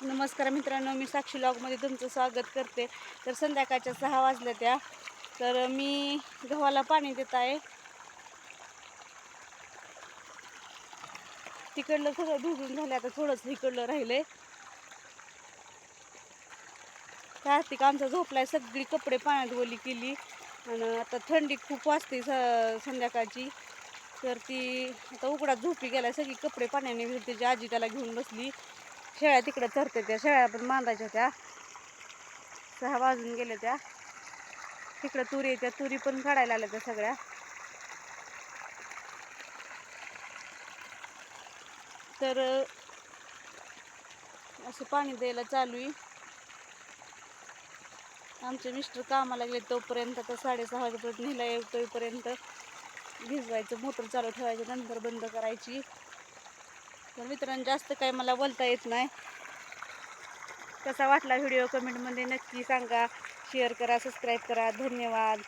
नमस्कार मित्रांनो, मी साक्षी व्लॉगमध्ये तुमचं स्वागत करते. तर संध्याकाळच्या 6 वाजल्या त्या. तर मी गव्हाला पाणी देत आहे. तिकडलं सगळं भिजून झालं, आता थोडंसं इकडलं राहिलंय. कार्तिक आमचा झोपलाय, सगळी कपडे पाण्यात ओली केली आणि आता थंडी खूप वाजते संध्याकाळची. तर ती आता उघडात झोपी गेलाय, सगळी कपडे पाण्याने भिजली. त्याची आजी त्याला घेऊन बसली. शेळ्या तिकडे चरते, त्या शेळ्या पण बांधायच्या त्या. 6 वाजून गेले त्या. तिकडं तुरी त्या तुरी पण काढायला आल्या त्या सगळ्या. तर असं पाणी द्यायला चालू आहे. आमचे मिस्टर कामाला गेले तोपर्यंत आता 6:30 वाजेपर्यंत नेला येतोपर्यंत भिजवायचं, मोटर चालू ठेवायचं, नंतर बंद करायची. तर मित्रांनो, जास्त काय मला बोलता येत नाही. कसा वाटला व्हिडिओ कमेंटमध्ये नक्की सांगा. शेअर करा, सबस्क्राईब करा. धन्यवाद.